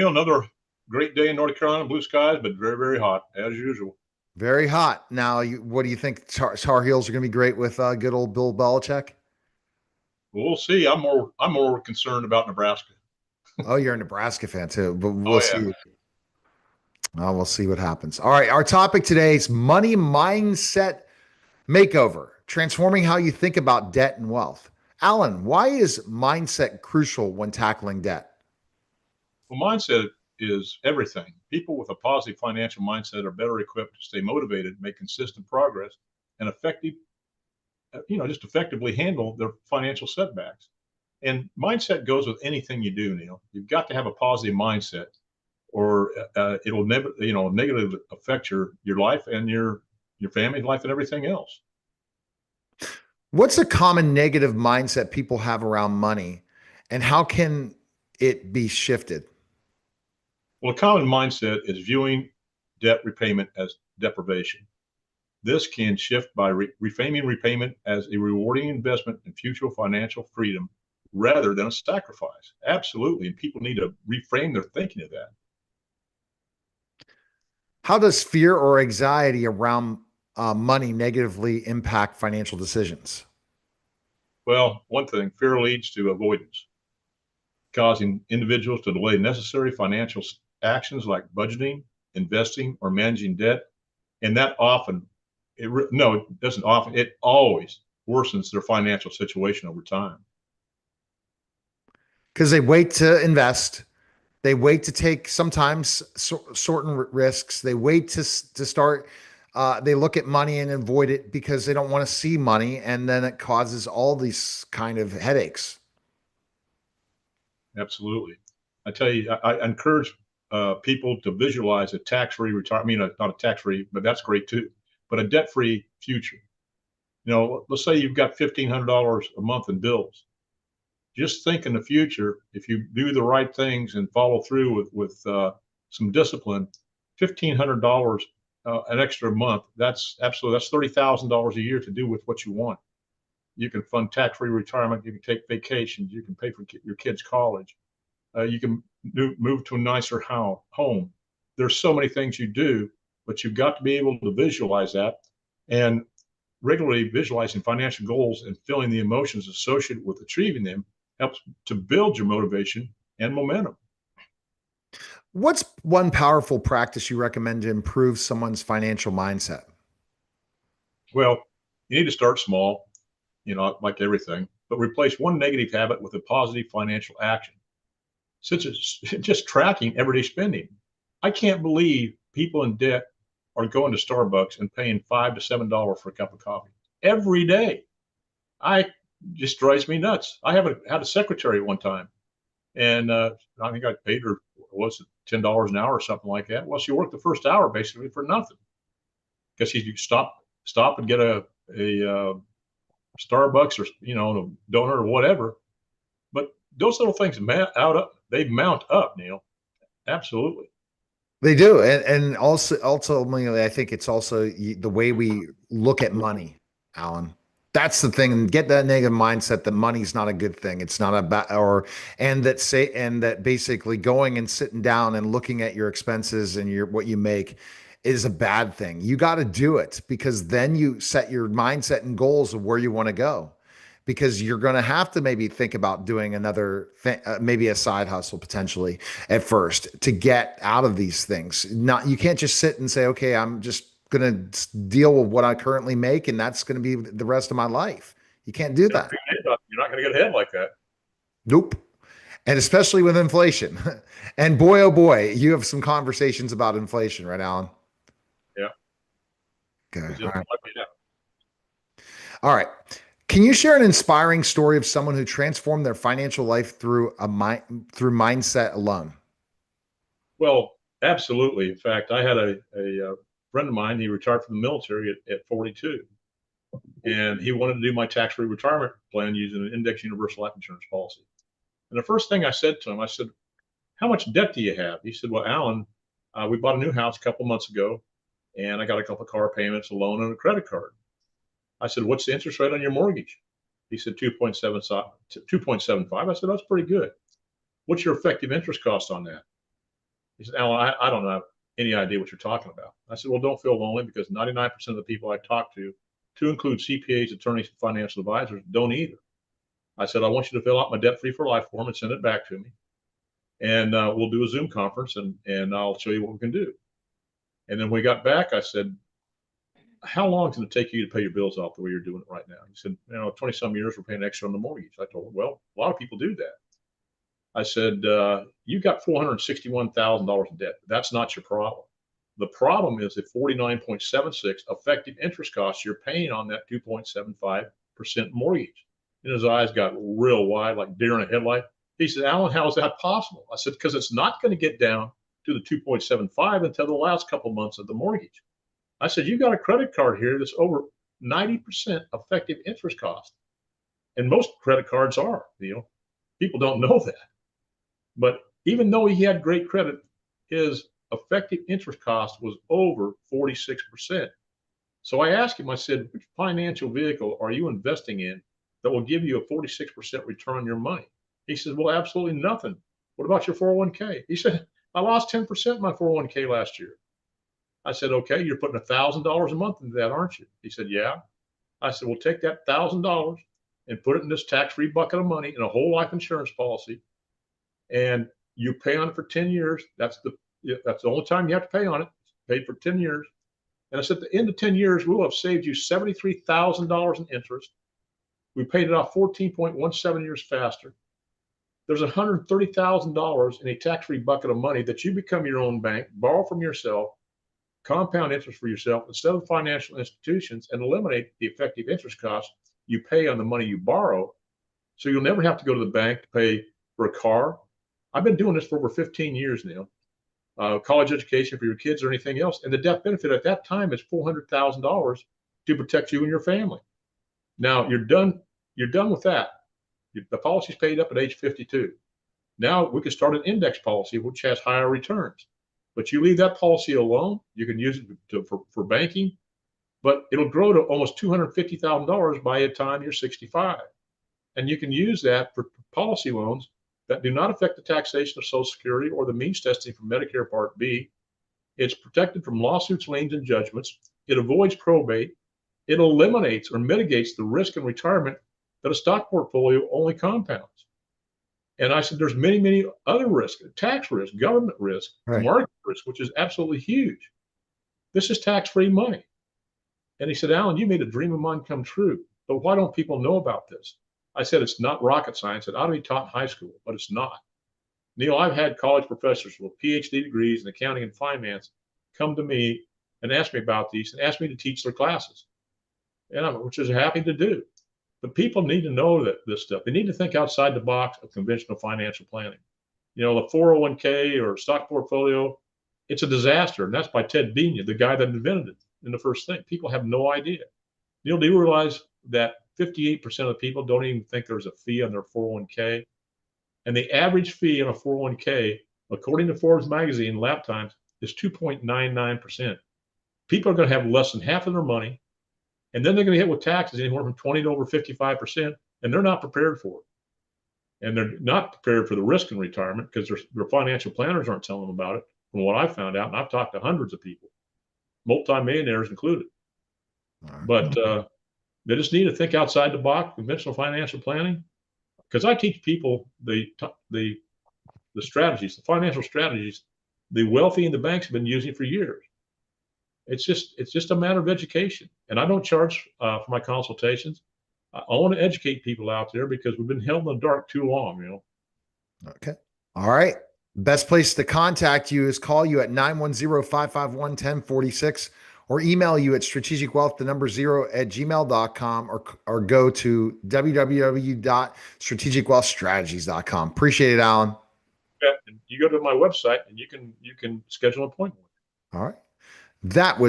Another great day in North Carolina, blue skies, but very, very hot as usual. Very hot. Now, what do you think? Tar Heels are going to be great with good old Bill Belichick. We'll see. I'm more concerned about Nebraska. Oh, you're a Nebraska fan too, but Oh we'll yeah. see. We'll see what happens. All right, our topic today is money mindset makeover, transforming how you think about debt and wealth. Alan, why is mindset crucial when tackling debt? Well, mindset is everything. People with a positive financial mindset are better equipped to stay motivated, make consistent progress, and just effectively handle their financial setbacks. And mindset goes with anything you do, Neil. You've got to have a positive mindset, or it'll never, negatively affect your life and your family life and everything else. What's a common negative mindset people have around money, and how can it be shifted? Well, a common mindset is viewing debt repayment as deprivation. This can shift by reframing repayment as a rewarding investment in future financial freedom rather than a sacrifice. Absolutely. And people need to reframe their thinking of that. How does fear or anxiety around money negatively impact financial decisions? Well, one thing, fear leads to avoidance, causing individuals to delay necessary financial actions like budgeting, investing, or managing debt. And that often, no, it doesn't often, it always worsens their financial situation over time. Because they wait to invest, they wait to take sometimes certain risks, they wait to start. They look at money and avoid it because they don't want to see money, and then it causes all these kind of headaches. Absolutely. I tell you, I encourage people to visualize a tax-free retirement. I mean, not a tax-free, but that's great too. But a debt-free future. Let's say you've got $1,500 a month in bills. Just think in the future, if you do the right things and follow through with some discipline, $1,500 an extra month. That's $30,000 a year to do with what you want. You can fund tax-free retirement. You can take vacations. You can pay for your kids' college. You can move to a nicer home. There's so many things you do, but you've got to be able to visualize that. And regularly visualizing financial goals and feeling the emotions associated with achieving them helps to build your motivation and momentum. What's one powerful practice you recommend to improve someone's financial mindset? Well, you need to start small, like everything, but replace one negative habit with a positive financial action. Since it's just tracking everyday spending, I can't believe people in debt are going to Starbucks and paying $5 to $7 for a cup of coffee every day. I just drives me nuts. I haven't had a secretary at one time, and I think I paid her, was it $10 an hour or something like that? Well, she worked the first hour basically for nothing because she stop and get a Starbucks, or a donut or whatever. But those little things they mount up, Neil. Absolutely. They do, and also ultimately, I think it's also the way we look at money, Alan. That's the thing, and get that negative mindset that money's not a good thing. It's not a bad, and that basically going and sitting down and looking at your expenses and your what you make is a bad thing. You got to do it because then you set your mindset and goals of where you want to go, because you're going to have to maybe think about doing another thing, maybe a side hustle potentially at first to get out of these things. Not, you can't just sit and say, okay, I'm just going to deal with what I currently make, and that's going to be the rest of my life. You can't do that. You're not going to get ahead like that. Nope. And especially with inflation. And boy, oh boy, you have some conversations about inflation, right, Alan? Yeah. Okay. It's All just right. like that. All right. Can you share an inspiring story of someone who transformed their financial life through mindset alone? Well, absolutely. In fact, I had a friend of mine. He retired from the military at 42, and he wanted to do my tax-free retirement plan using an index universal life insurance policy. And the first thing I said to him, I said, "How much debt do you have?" He said, "Well, Alan, we bought a new house a couple months ago, and I got a couple of car payments, a loan, and a credit card." I said, "What's the interest rate on your mortgage?" He said 2.75. I said, "That's pretty good. What's your effective interest cost on that?" He said, Alan, I don't have any idea what you're talking about. I said, well, don't feel lonely because 99% of the people I talk to include CPAs, attorneys, and financial advisors, don't either. I said, I want you to fill out my debt free for life form and send it back to me. And we'll do a Zoom conference and I'll show you what we can do. And then when we got back, I said, how long is it take you to pay your bills off the way you're doing it right now? He said, 20 some years we're paying extra on the mortgage. I told him, well, a lot of people do that. I said, you got $461,000 in debt. That's not your problem. The problem is the 49.76 effective interest costs you're paying on that 2.75% mortgage. And his eyes got real wide, like deer in a headlight. He said, Alan, how is that possible? I said, because it's not going to get down to the 2.75 until the last couple of months of the mortgage. I said, you got a credit card here that's over 90% effective interest cost. And most credit cards are, people don't know that. But even though he had great credit, his effective interest cost was over 46%. So I asked him, I said, which financial vehicle are you investing in that will give you a 46% return on your money? He said, well, absolutely nothing. What about your 401k? He said, I lost 10% of my 401k last year. I said, okay, you're putting $1,000 a month into that, aren't you? He said, yeah. I said, well, take that $1,000 and put it in this tax-free bucket of money in a whole life insurance policy. And you pay on it for 10 years. That's the only time you have to pay on it. It's paid for 10 years. And I said, at the end of 10 years, we'll have saved you $73,000 in interest. We paid it off 14.17 years faster. There's $130,000 in a tax-free bucket of money that you become your own bank, borrow from yourself, compound interest for yourself instead of financial institutions, and eliminate the effective interest costs you pay on the money you borrow. So you'll never have to go to the bank to pay for a car. I've been doing this for over 15 years now. College education for your kids or anything else. And the death benefit at that time is $400,000 to protect you and your family. Now you're done with that. The policy's paid up at age 52. Now we can start an index policy, which has higher returns. But you leave that policy alone, you can use it for banking, but it'll grow to almost $250,000 by the time you're 65. And you can use that for policy loans that do not affect the taxation of Social Security or the means testing for Medicare Part B. It's protected from lawsuits, liens, and judgments. It avoids probate. It eliminates or mitigates the risk in retirement that a stock portfolio only compounds. And I said, there's many, many other risks, tax risk, government risk, right, market risk, which is absolutely huge. This is tax-free money. And he said, Alan, you made a dream of mine come true, but why don't people know about this? I said, it's not rocket science. It ought to be taught in high school, but it's not. Neil, I've had college professors with PhD degrees in accounting and finance come to me and ask me about these and ask me to teach their classes, which is happy to do. But people need to know that this stuff. They need to think outside the box of conventional financial planning. The 401k or stock portfolio, it's a disaster. And that's by Ted Benia, the guy that invented it in the first thing. People have no idea. Neil, do you realize that 58% of people don't even think there's a fee on their 401k? And the average fee on a 401k, according to Forbes magazine, Lap Times, is 2.99%. People are going to have less than half of their money. And then they're going to hit with taxes anywhere from 20 to over 55%, and they're not prepared for it. And they're not prepared for the risk in retirement because their financial planners aren't telling them about it, from what I've found out. And I've talked to hundreds of people, multimillionaires included. Right. But they just need to think outside the box, conventional financial planning. Because I teach people the strategies, the financial strategies, the wealthy and the banks have been using for years. It's just a matter of education. And I don't charge for my consultations. I want to educate people out there because we've been held in the dark too long, Okay. All right. Best place to contact you is call you at 910-551-1046 or email you at strategicwealth0@gmail.com or go to www.strategicwealthstrategies.com. Appreciate it, Alan. Yeah, and you go to my website and you can schedule an appointment. All right. That was